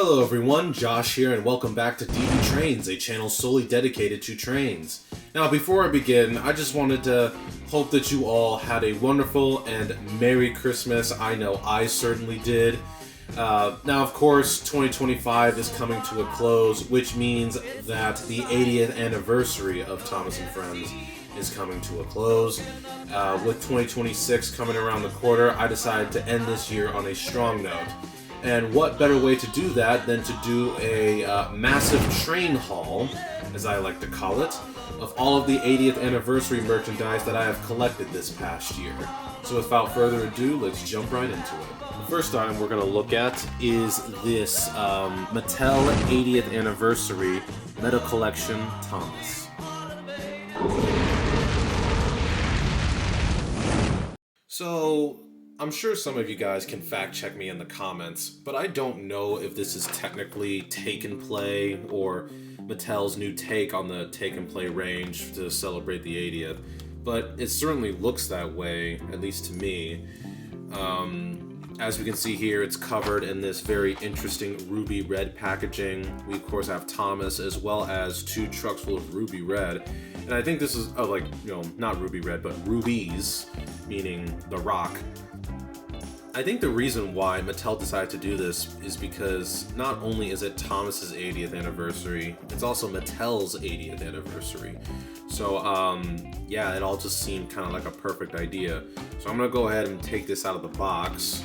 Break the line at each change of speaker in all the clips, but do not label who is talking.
Hello everyone, Josh here, and welcome back to DB Trains, a channel solely dedicated to trains. Now, before I begin, I just wanted to hope that you all had a wonderful and Merry Christmas. I know I certainly did. Now, of course, 2025 is coming to a close, which means that the 80th anniversary of Thomas & Friends is coming to a close. With 2026 coming around the corner, I decided to end this year on a strong note. And what better way to do that than to do a massive train haul, as I like to call it, of all of the 80th anniversary merchandise that I have collected this past year. So without further ado, let's jump right into it. The first item we're going to look at is this Mattel 80th Anniversary Meta Collection Thomas. So, I'm sure some of you guys can fact check me in the comments, but I don't know if this is technically Take and Play or Mattel's new take on the Take and Play range to celebrate the 80th, but it certainly looks that way, at least to me. As we can see here, it's covered in this very interesting ruby red packaging. We of course have Thomas as well as 2 trucks full of ruby red. And I think this is, not ruby red, but rubies, meaning the rock. I think the reason why Mattel decided to do this is because not only is it Thomas's 80th anniversary, it's also Mattel's 80th anniversary. So, yeah, it all just seemed kind of like a perfect idea. So I'm going to go ahead and take this out of the box.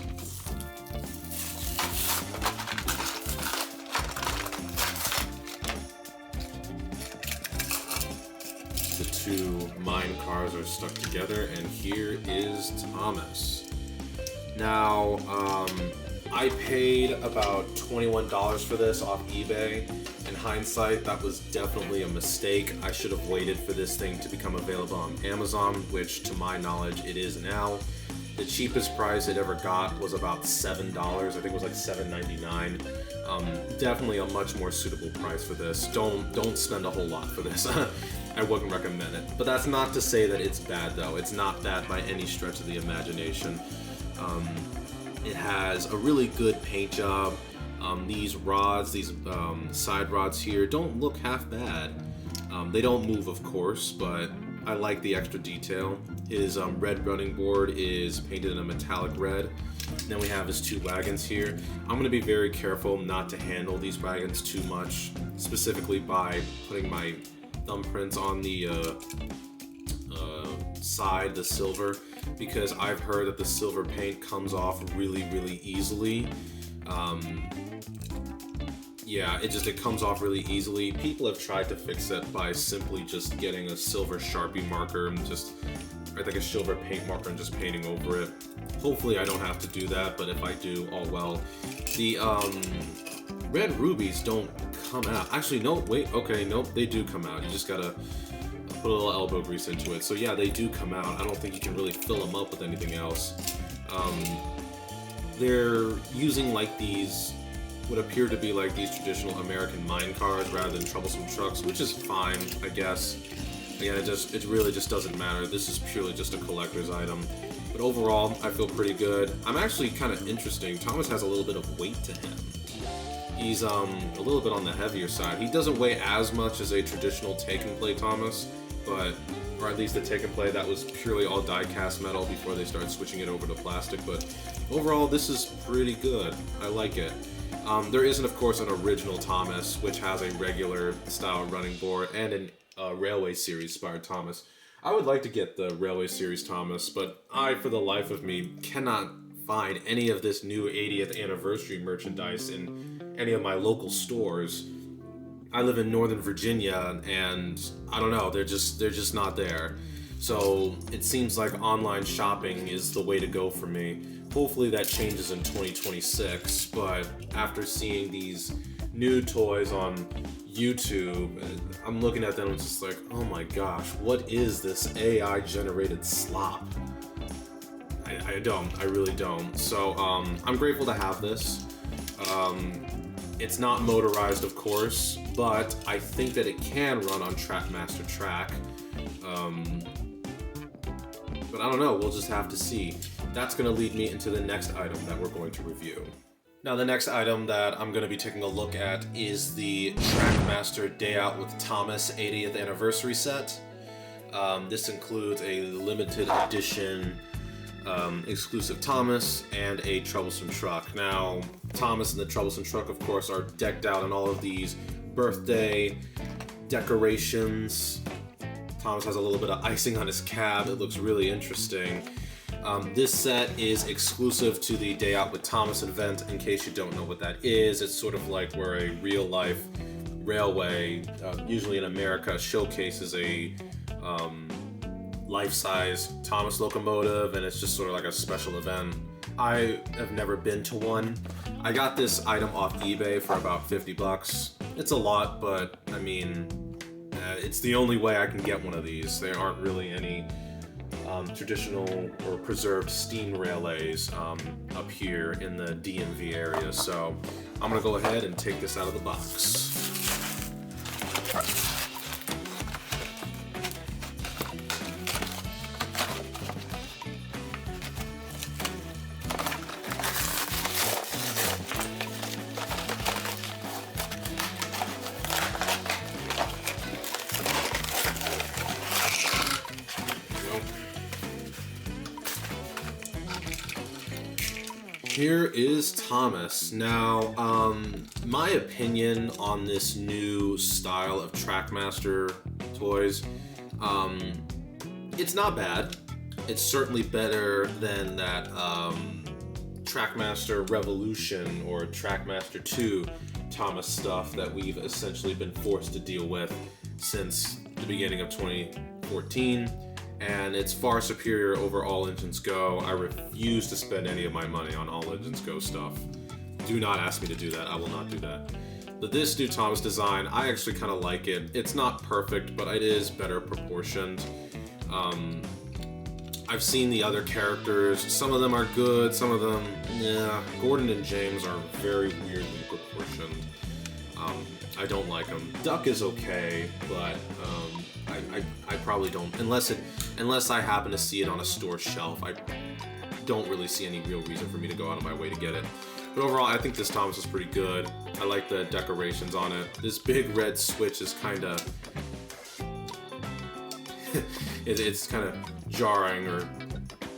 The 2 mine cars are stuck together, and here is Thomas. Now, I paid about $21 for this off eBay. In hindsight, that was definitely a mistake. I should have waited for this thing to become available on Amazon, which to my knowledge it is now. The cheapest price it ever got was about $7. I think it was like $7.99. Definitely a much more suitable price for this. Don't spend a whole lot for this. I wouldn't recommend it. But that's not to say that it's bad though. It's not bad by any stretch of the imagination. It has a really good paint job. These rods, these side rods here, don't look half bad. They don't move, of course, but I like the extra detail. His red running board is painted in a metallic red. Then we have his 2 wagons here. I'm going to be very careful not to handle these wagons too much, specifically by putting my thumbprints on the side, the silver, because I've heard that the silver paint comes off really easily. Yeah, it comes off really easily. People have tried to fix it by simply just getting a silver Sharpie marker and a silver paint marker and just painting over it. Hopefully I don't have to do that, but if I do, oh well. The red rubies don't come out. Actually, no, wait, okay, nope, they do come out. You just gotta put a little elbow grease into it. So yeah, they do come out. I don't think you can really fill them up with anything else. They're using like these, what appear to be like these traditional American mine cars rather than troublesome trucks, which is fine, I guess. Again, it really just doesn't matter. This is purely just a collector's item. But overall, I feel pretty good. I'm actually kind of interesting. Thomas has a little bit of weight to him. He's a little bit on the heavier side. He doesn't weigh as much as a traditional Take and Play Thomas, or at least the Take and Play that was purely all die-cast metal before they started switching it over to plastic. But overall, this is pretty good. I like it. There isn't, of course, an original Thomas, which has a regular style running board and a Railway Series inspired Thomas. I would like to get the Railway Series Thomas, but I, for the life of me, cannot find any of this new 80th anniversary merchandise in any of my local stores. I live in Northern Virginia, and I don't know, they're just not there. So it seems like online shopping is the way to go for me. Hopefully that changes in 2026, but after seeing these new toys on YouTube, I'm looking at them and it's just like, oh my gosh, what is this AI generated slop? I really don't. So I'm grateful to have this. It's not motorized, of course, but I think that it can run on Trackmaster Track. But I don't know, we'll just have to see. That's going to lead me into the next item that we're going to review. Now the next item that I'm going to be taking a look at is the Trackmaster Day Out with Thomas 80th Anniversary set. This includes a limited edition exclusive Thomas and a Troublesome Truck. Now, Thomas and the Troublesome Truck, of course, are decked out in all of these birthday decorations. Thomas has a little bit of icing on his cab. It looks really interesting. This set is exclusive to the Day Out with Thomas event. In case you don't know what that is, it's sort of like where a real-life railway, usually in America, showcases a life-size Thomas locomotive, and it's just sort of like a special event. I have never been to one. I got this item off eBay for about 50 bucks. It's a lot, but I mean, it's the only way I can get one of these. There aren't really any traditional or preserved steam relays up here in the DMV area, so I'm gonna go ahead and take this out of the box. Here is Thomas. Now, my opinion on this new style of Trackmaster toys, it's not bad. It's certainly better than that Trackmaster Revolution or Trackmaster 2 Thomas stuff that we've essentially been forced to deal with since the beginning of 2014. And it's far superior over All Engines Go. I refuse to spend any of my money on All Engines Go stuff. Do not ask me to do that. I will not do that. But this new Thomas design, I actually kind of like it. It's not perfect, but it is better proportioned. I've seen the other characters. Some of them are good, some of them, yeah. Gordon and James are very weirdly proportioned. I don't like them. Duck is okay, but I probably don't, unless I happen to see it on a store shelf. I don't really see any real reason for me to go out of my way to get it. But overall, I think this Thomas is pretty good. I like the decorations on it. This big red switch is kind of it's kind of jarring, or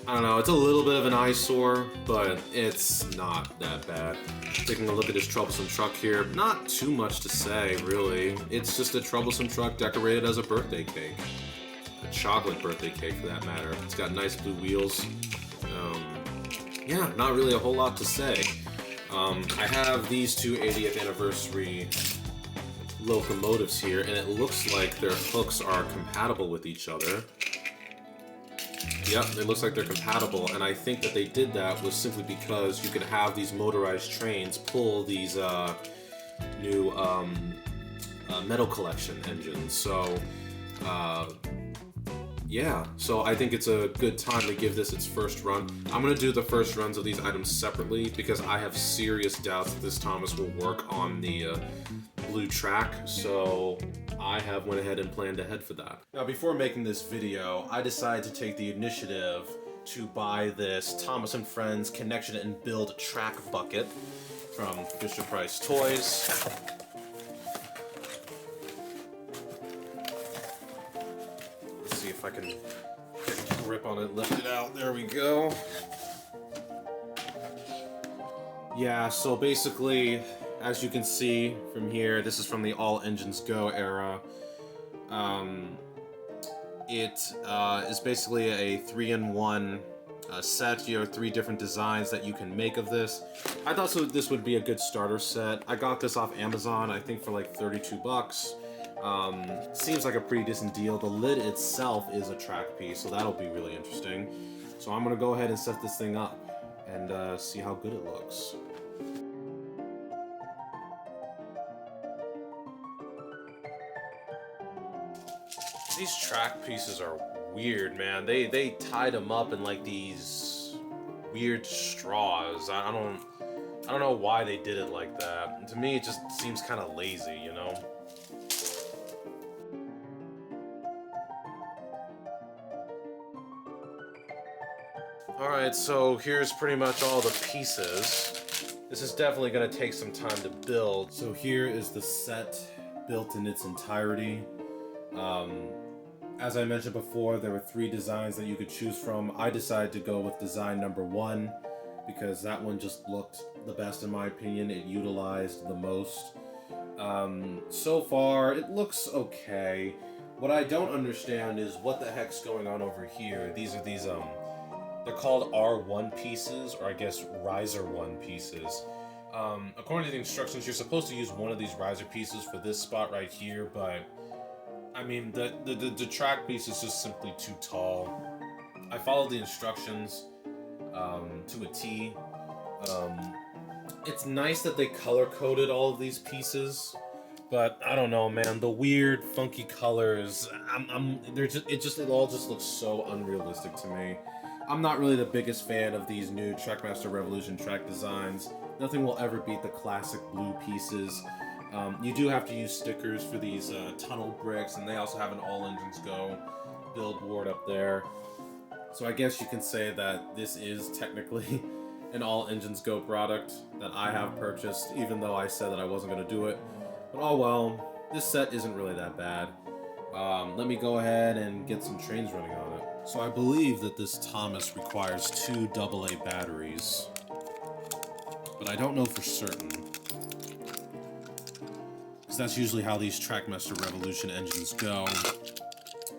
I don't know. It's a little bit of an eyesore, but it's not that bad. Taking a look at this Troublesome Truck here, not too much to say, really. It's just a Troublesome Truck decorated as a birthday cake. A chocolate birthday cake, for that matter. It's got nice blue wheels. Yeah, not really a whole lot to say. I have these two 80th anniversary locomotives here, and it looks like their hooks are compatible with each other. Yep, it looks like they're compatible, and I think that they did that was simply because you could have these motorized trains pull these new metal collection engines. So, yeah, so I think it's a good time to give this its first run. I'm going to do the first runs of these items separately because I have serious doubts that this Thomas will work on the blue track, so I have went ahead and planned ahead for that. Now, before making this video, I decided to take the initiative to buy this Thomas & Friends Connection and Build Track Bucket from Fisher-Price Toys. Let's see if I can get a grip on it, lift it out. There we go. Yeah, so basically, as you can see from here, this is from the All Engines Go era. It is basically a 3-in-1 set. You have 3 different designs that you can make of this. I thought this would be a good starter set. I got this off Amazon, I think for like 32 bucks. Seems like a pretty decent deal. The lid itself is a track piece, so that'll be really interesting. So I'm gonna go ahead and set this thing up and see how good it looks. These track pieces are weird, man. They tied them up in like these weird straws. I don't know why they did it like that. To me, it just seems kind of lazy, you know? Alright, so here's pretty much all the pieces. this is definitely going to take some time to build. So here is the set built in its entirety. As I mentioned before, there were 3 designs that you could choose from. I decided to go with design number 1 because that one just looked the best in my opinion. It utilized the most. So far, it looks okay. What I don't understand is what the heck's going on over here. These are these, they're called R1 pieces, or I guess riser 1 pieces. According to the instructions, you're supposed to use one of these riser pieces for this spot right here, but I mean, the track piece is just simply too tall. I followed the instructions to a T. It's nice that they color-coded all of these pieces, but I don't know, man. The weird, funky colors, it all just looks so unrealistic to me. I'm not really the biggest fan of these new Trackmaster Revolution track designs. Nothing will ever beat the classic blue pieces. You do have to use stickers for these tunnel bricks, and they also have an All Engines Go billboard up there. So I guess you can say that this is technically an All Engines Go product that I have purchased, even though I said that I wasn't going to do it. But oh well, this set isn't really that bad. Let me go ahead and get some trains running on it. So I believe that this Thomas requires 2 AA batteries, but I don't know for certain, because that's usually how these Trackmaster Revolution engines go.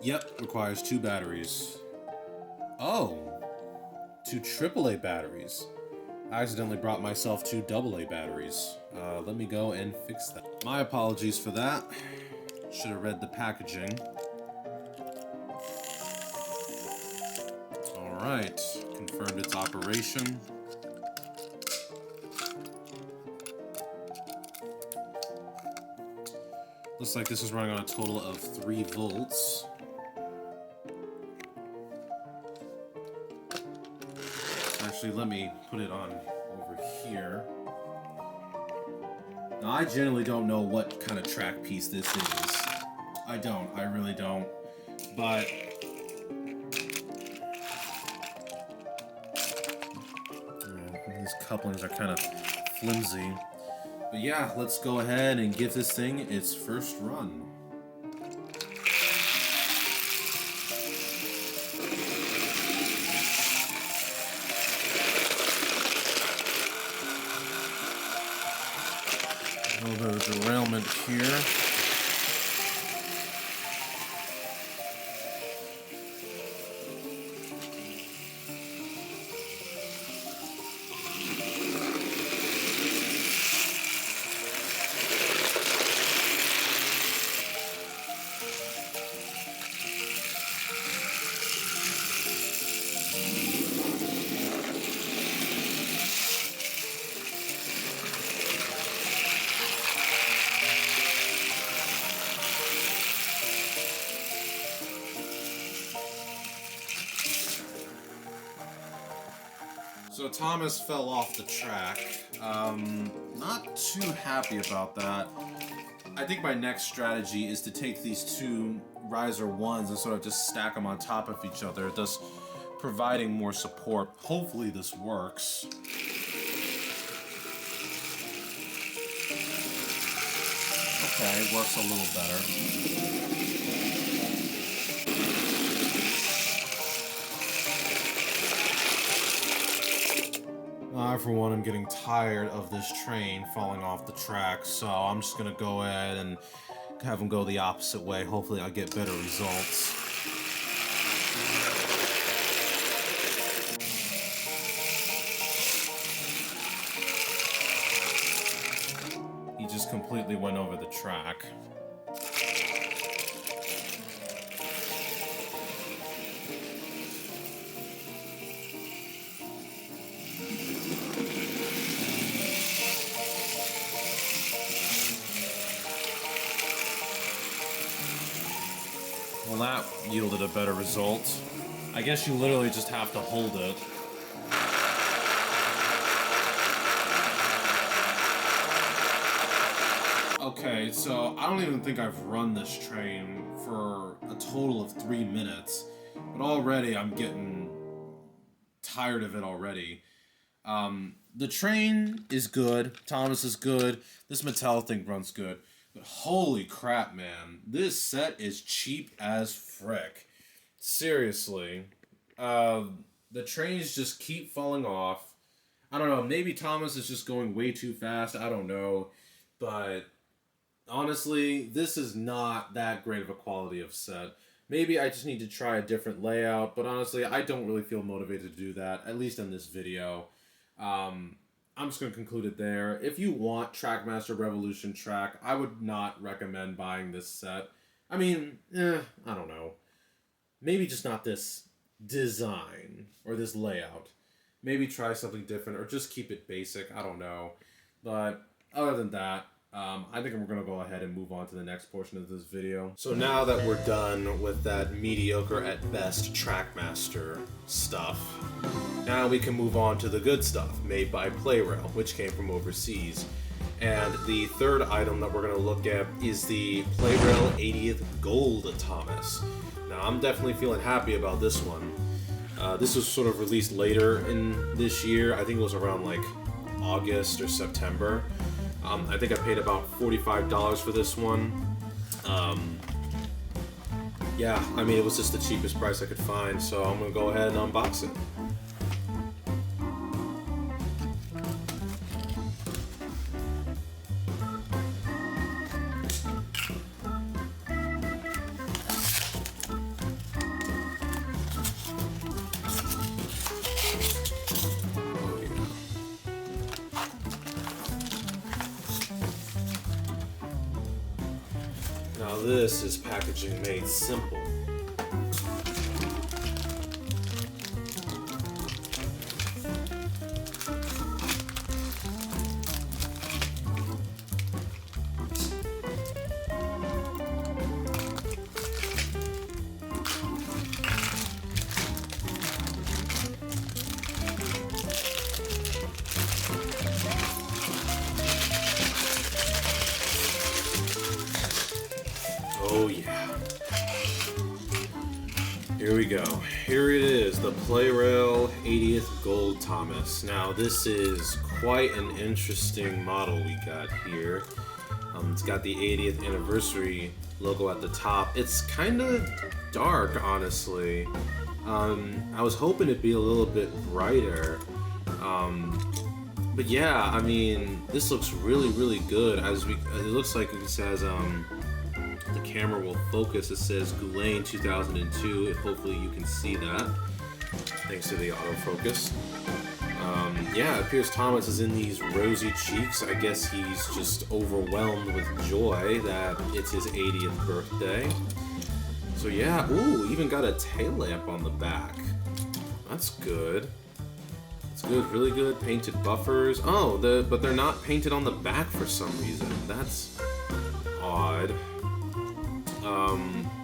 Yep, requires 2 batteries. Oh, 2 AAA batteries. I accidentally brought myself 2 AA batteries. Let me go and fix that. My apologies for that. Should have read the packaging. Alright, confirmed its operation. Looks like this is running on a total of 3 volts. Actually, let me put it on over here. Now, I generally don't know what kind of track piece this is. I really don't. But these couplings are kind of flimsy. But yeah, let's go ahead and give this thing its first run. A little bit of derailment here. So Thomas fell off the track. Not too happy about that. I think my next strategy is to take these 2 riser 1s and sort of just stack them on top of each other, thus providing more support. Hopefully this works. Okay, works a little better. I, for one, am getting tired of this train falling off the track, so I'm just gonna go ahead and have them go the opposite way. Hopefully I'll get better results. He just completely went over the track. Well, that yielded a better result. I guess you literally just have to hold it. Okay, so I don't even think I've run this train for a total of 3 minutes, but already I'm getting tired of it already. The train is good. Thomas is good. This Mattel thing runs good. But holy crap, man. This set is cheap as frick. Seriously. The trains just keep falling off. I don't know. Maybe Thomas is just going way too fast. I don't know. But honestly, this is not that great of a quality of set. Maybe I just need to try a different layout. But honestly, I don't really feel motivated to do that. At least in this video. I'm just going to conclude it there. If you want Trackmaster Revolution track, I would not recommend buying this set. I mean, I don't know. Maybe just not this design or this layout. Maybe try something different or just keep it basic. I don't know. But other than that, I think we're going to go ahead and move on to the next portion of this video. So now that we're done with that mediocre at best Trackmaster stuff, now we can move on to the good stuff made by Plarail, which came from overseas. And the third item that we're going to look at is the Plarail 80th Gold Thomas. Now I'm definitely feeling happy about this one. This was sort of released later in this year. I think it was around like August or September. I think I paid about $45 for this one. Yeah, I mean, it was just the cheapest price I could find, so I'm going to go ahead and unbox it. Now this is packaging made simple. Oh yeah. Here we go. Here it is, the Plarail 80th Gold Thomas. Now this is quite an interesting model we got here. It's got the 80th anniversary logo at the top. It's kind of dark, honestly. I was hoping it'd be a little bit brighter. But yeah, I mean, this looks really, really good. It looks like it says, the camera will focus. It says Goulet 2002. Hopefully you can see that, thanks to the autofocus. Yeah, it appears Thomas is in these rosy cheeks. I guess he's just overwhelmed with joy that it's his 80th birthday. So yeah, ooh, even got a tail lamp on the back. That's good. That's good, really good. Painted buffers. Oh, but they're not painted on the back for some reason. That's odd.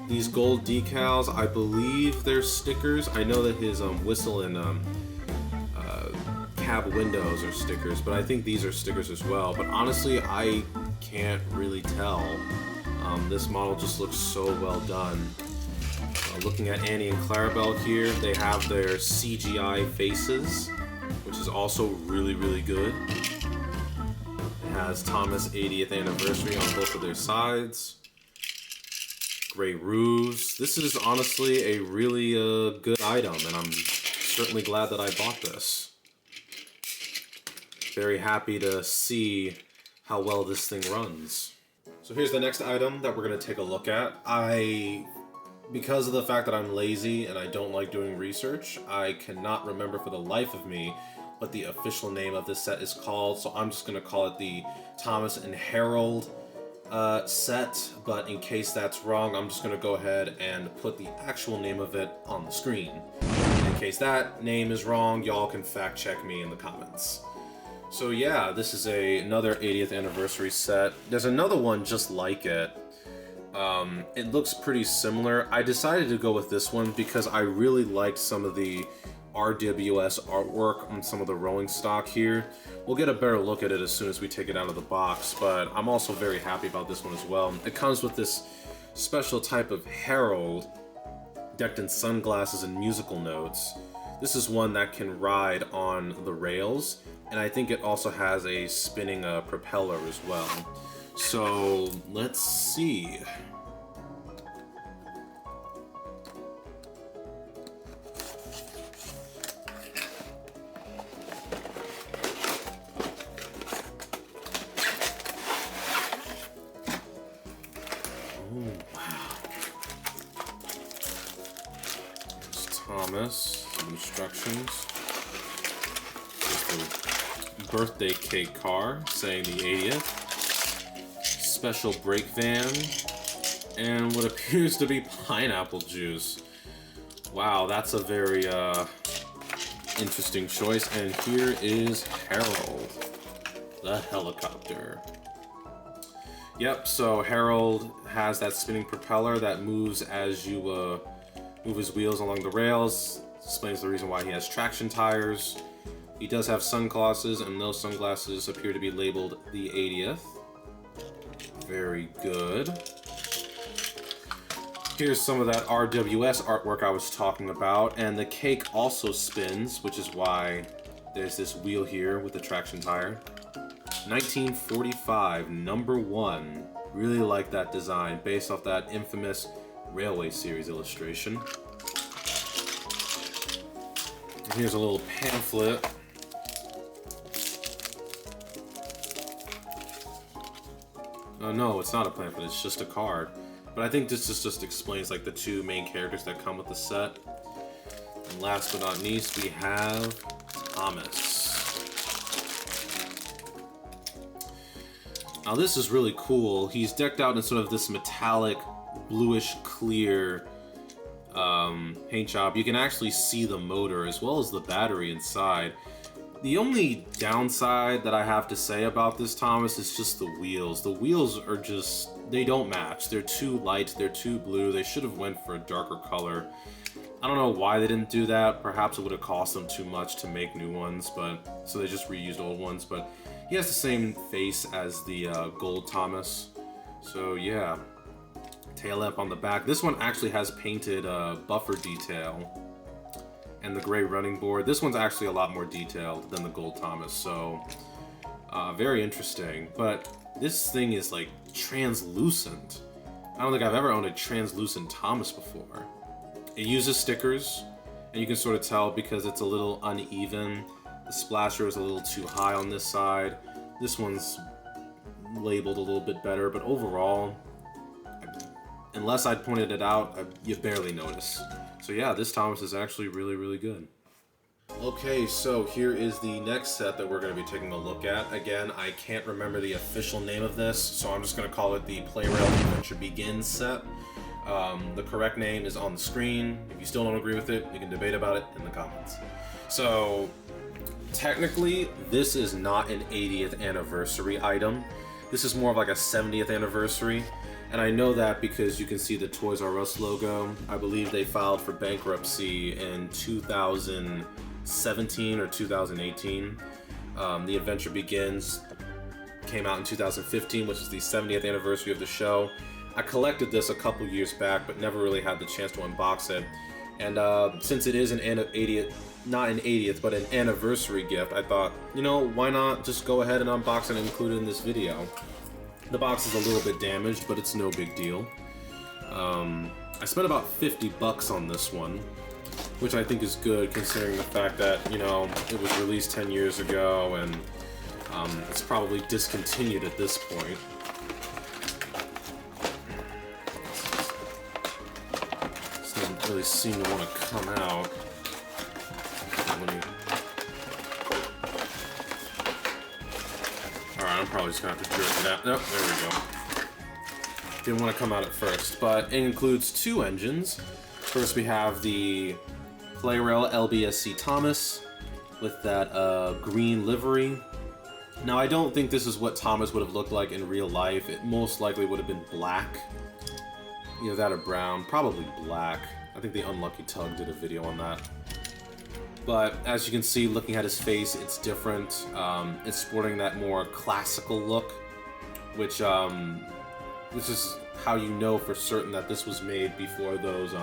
These gold decals, I believe they're stickers. I know that his whistle and cab windows are stickers, but I think these are stickers as well. But honestly, I can't really tell. This model just looks so well done. Looking at Annie and Clarabelle here, they have their CGI faces, which is also really, really good. It has Thomas' 80th anniversary on both of their sides. Gray roofs. This is honestly a really good item, and I'm certainly glad that I bought this. Very happy to see how well this thing runs. So here's the next item that we're going to take a look at. Because of the fact that I'm lazy and I don't like doing research, I cannot remember for the life of me what the official name of this set is called, so I'm just going to call it the Thomas and Harold set, but in case that's wrong, I'm just going to go ahead and put the actual name of it on the screen. In case that name is wrong, y'all can fact check me in the comments. So yeah, this is another 80th anniversary set. There's another one just like it. It looks pretty similar. I decided to go with this one because I really liked some of the RWS artwork on some of the rolling stock here. We'll get a better look at it as soon as we take it out of the box, but I'm also very happy about this one as well. It comes with this special type of Harold decked in sunglasses and musical notes. This is one that can ride on the rails, and I think it also has a spinning propeller as well. So let's see. Thomas, some instructions. The birthday cake car saying the 80th. Special brake van. And what appears to be pineapple juice. Wow, that's a very interesting choice. And here is Harold, the helicopter. Yep, so Harold has that spinning propeller that moves as you move his wheels along the rails. Explains the reason why he has traction tires. He does have sunglasses, and those sunglasses appear to be labeled the 80th. Very good. Here's some of that RWS artwork I was talking about, and the cake also spins, which is why there's this wheel here with the traction tire. 1945, #1. Really like that design, based off that infamous Railway Series illustration. And here's a little pamphlet. Oh no, it's not a pamphlet, it's just a card. But I think this just explains like the two main characters that come with the set. And last but not least, we have Thomas. Now this is really cool. He's decked out in sort of this metallic, bluish clear paint job. You can actually see the motor as well as the battery inside. The only downside that I have to say about this Thomas is just the wheels. The wheels are just, they don't match. They're too light, they're too blue. They should have went for a darker color. I don't know why they didn't do that. Perhaps it would have cost them too much to make new ones, but so they just reused old ones. But he has the same face as the gold Thomas. So yeah, tail lamp on the back. This one actually has painted buffer detail and the gray running board. This one's actually a lot more detailed than the gold Thomas, so very interesting. But this thing is like translucent. I don't think I've ever owned a translucent Thomas before. It uses stickers, and you can sort of tell because it's a little uneven. The splasher is a little too high on this side. This one's labeled a little bit better, but overall, unless I'd pointed it out, you barely notice. So yeah, this Thomas is actually really, really good. Okay, so here is the next set that we're going to be taking a look at. Again, I can't remember the official name of this, so I'm just going to call it the Plarail Adventure Begins set. The correct name is on the screen. If you still don't agree with it, we can debate about it in the comments. So, technically, this is not an 80th anniversary item. This is more of like a 70th anniversary. And I know that because you can see the Toys R Us logo. I believe they filed for bankruptcy in 2017 or 2018. The Adventure Begins came out in 2015, which is the 70th anniversary of the show. I collected this a couple years back, but never really had the chance to unbox it. And since it is an 80th, not an 80th, but an anniversary gift, I thought, you know, why not just go ahead and unbox it and include it in this video. The box is a little bit damaged, but it's no big deal. I spent about 50 bucks on this one, which I think is good considering the fact that, you know, it was released 10 years ago and it's probably discontinued at this point. This doesn't really seem to want to come out. Alright, I'm probably just gonna have to jerk it out. Nope, there we go. Didn't want to come out at first, but it includes two engines. First we have the Plarail LBSC Thomas with that green livery. Now I don't think this is what Thomas would have looked like in real life. It most likely would have been black. Either that or brown, probably black. I think the Unlucky Tug did a video on that. But as you can see, looking at his face, it's different. It's sporting that more classical look, which this is how you know for certain that this was made before those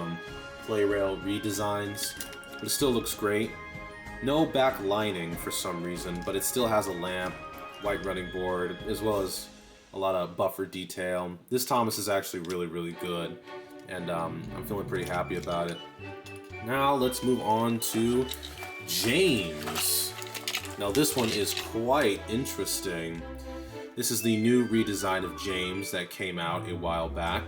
Plarail redesigns. but it still looks great. No back lining for some reason, but it still has a lamp, white running board, as well as a lot of buffer detail. This Thomas is actually really, really good, and I'm feeling pretty happy about it. Now let's move on to James. Now this one is quite interesting. This is the new redesign of James that came out a while back.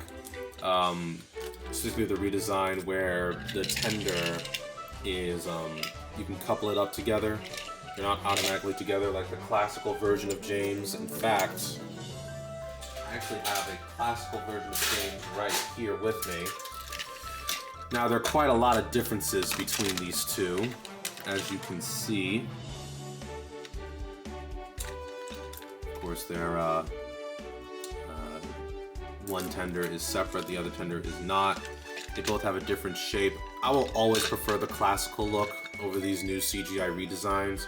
Specifically the redesign where the tender is, you can couple it up together. They're not automatically together like the classical version of James. In fact, I actually have a classical version of James right here with me. Now, there are quite a lot of differences between these two, as you can see. Of course, one tender is separate, the other tender is not. They both have a different shape. I will always prefer the classical look over these new CGI redesigns.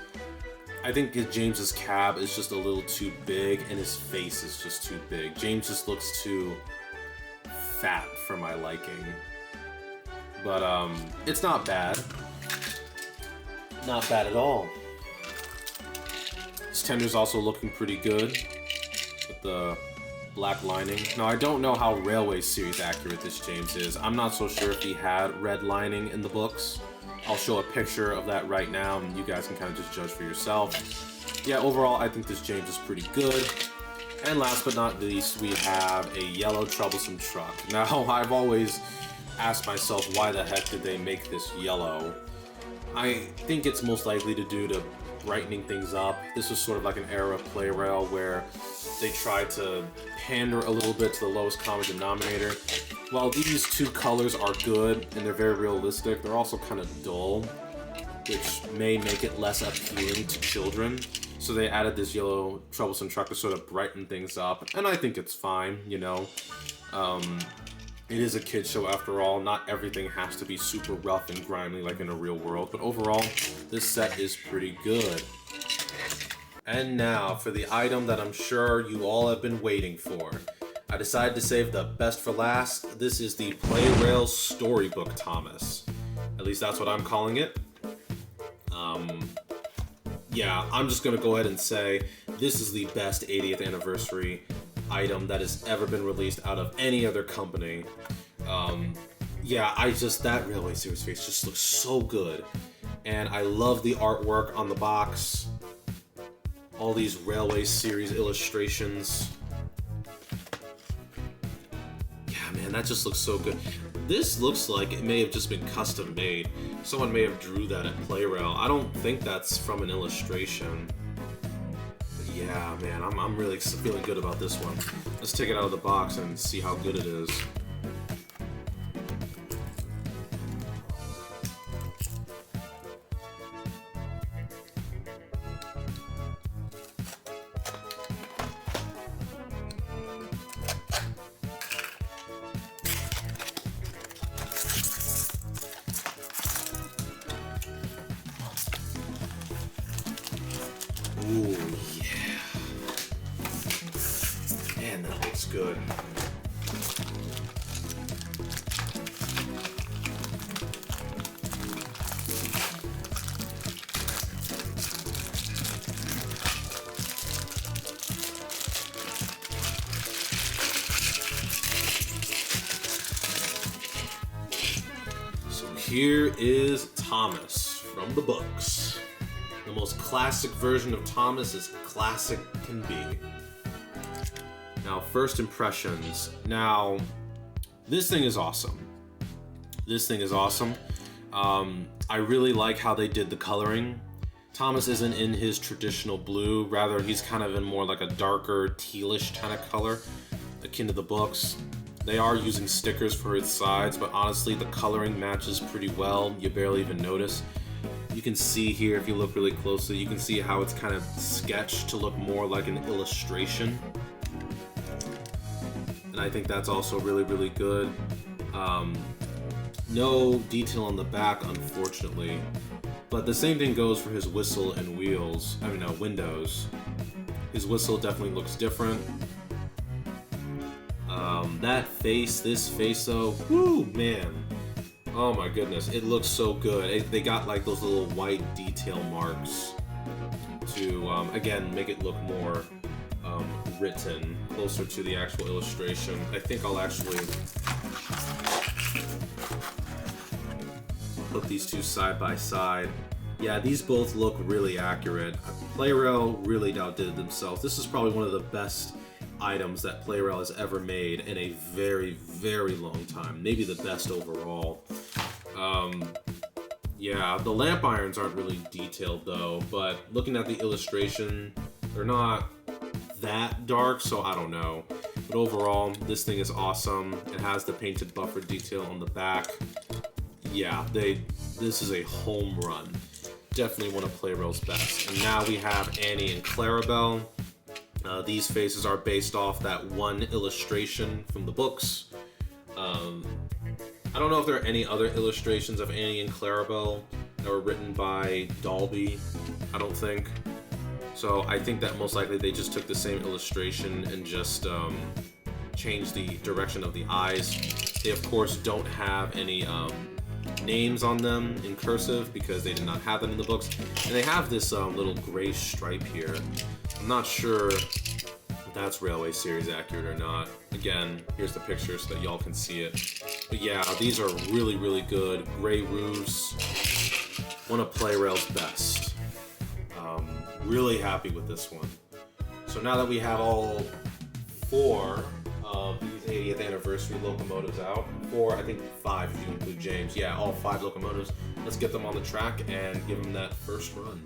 I think James's cab is just a little too big, and his face is just too big. James just looks too fat for my liking. But it's not bad. Not bad at all. This tender's also looking pretty good with the black lining. Now, I don't know how Railway Series accurate this James is. I'm not so sure if he had red lining in the books. I'll show a picture of that right now, and you guys can kind of just judge for yourself. Yeah, overall, I think this James is pretty good. And last but not least, we have a yellow troublesome truck. Now, I've always asked myself, why the heck did they make this yellow? I think it's most likely to do to brightening things up. This was sort of like an era of Plarail where they tried to pander a little bit to the lowest common denominator. While these two colors are good and they're very realistic, they're also kind of dull, which may make it less appealing to children. So they added this yellow troublesome truck to sort of brighten things up, and I think it's fine, you know. It is a kid's show after all. Not everything has to be super rough and grimy like in a real world, but overall, this set is pretty good. And now, for the item that I'm sure you all have been waiting for. I decided to save the best for last. This is the Plarail Storybook Thomas. At least that's what I'm calling it. Yeah, I'm just gonna go ahead and say this is the best 80th anniversary item that has ever been released out of any other company. Yeah, that Railway Series face just looks so good. And I love the artwork on the box. All these Railway Series illustrations. Yeah, man, that just looks so good. This looks like it may have just been custom made. Someone may have drew that at Plarail. I don't think that's from an illustration. But yeah, man, I'm really feeling good about this one. Let's take it out of the box and see how good it is. Ooh, yeah. Man, that looks good. So here is Thomas from the books. The most classic version of Thomas as classic can be. Now, first impressions. Now, this thing is awesome. This thing is awesome. I really like how they did the coloring. Thomas isn't in his traditional blue, rather he's kind of in more like a darker tealish kind of color, akin to the books. They are using stickers for its sides, but honestly the coloring matches pretty well. You barely even notice. You can see here, if you look really closely, you can see how it's kind of sketched to look more like an illustration. And I think that's also really, really good. No detail on the back, unfortunately. But the same thing goes for his whistle and wheels. Windows. His whistle definitely looks different. That face, this face though, whoo, man. Oh my goodness, it looks so good. They got like those little white detail marks to, again, make it look more written, closer to the actual illustration. I think I'll actually put these two side by side. Yeah, these both look really accurate. Plarail really outdid themselves. This is probably one of the best items that Plarail has ever made in a very, very long time. Maybe the best overall. Yeah, the lamp irons aren't really detailed though, but looking at the illustration, they're not that dark, so I don't know. But overall, this thing is awesome. It has the painted buffer detail on the back. Yeah, this is a home run. Definitely one of Plarail's best. And now we have Annie and Clarabelle. These faces are based off that one illustration from the books. I don't know if there are any other illustrations of Annie and Clarabelle that were written by Dalby. I don't think. So I think that most likely they just took the same illustration and just changed the direction of the eyes. They of course don't have any names on them in cursive because they did not have them in the books. And they have this little gray stripe here. I'm not sure if that's Railway Series accurate or not. Again, here's the picture so that y'all can see it. But yeah, these are really, really good. Gray roofs. One of Plarail's best. Really happy with this one. So now that we have all 4 of these 80th anniversary locomotives out, 4, I think 5 if you include James. Yeah, all 5 locomotives. Let's get them on the track and give them that first run.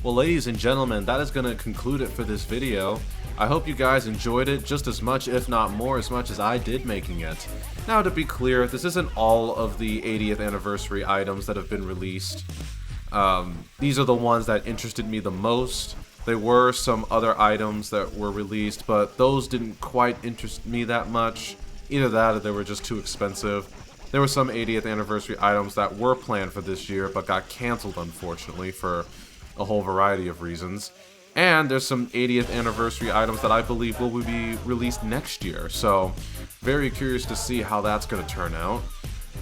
Well, ladies and gentlemen, that is going to conclude it for this video. I hope you guys enjoyed it just as much, if not more, as much as I did making it. Now, to be clear, this isn't all of the 80th anniversary items that have been released. These are the ones that interested me the most. There were some other items that were released, but those didn't quite interest me that much. Either that or they were just too expensive. There were some 80th anniversary items that were planned for this year, but got canceled, unfortunately, for a whole variety of reasons. And there's some 80th anniversary items that I believe will be released next year, so very curious to see how that's going to turn out.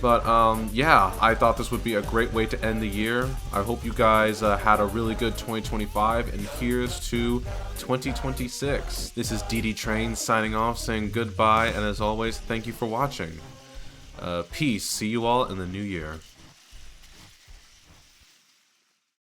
But yeah, I thought this would be a great way to end the year. I hope you guys had a really good 2025, and here's to 2026. This is DD Train signing off, saying goodbye, and as always, thank you for watching. Peace. See you all in the new year.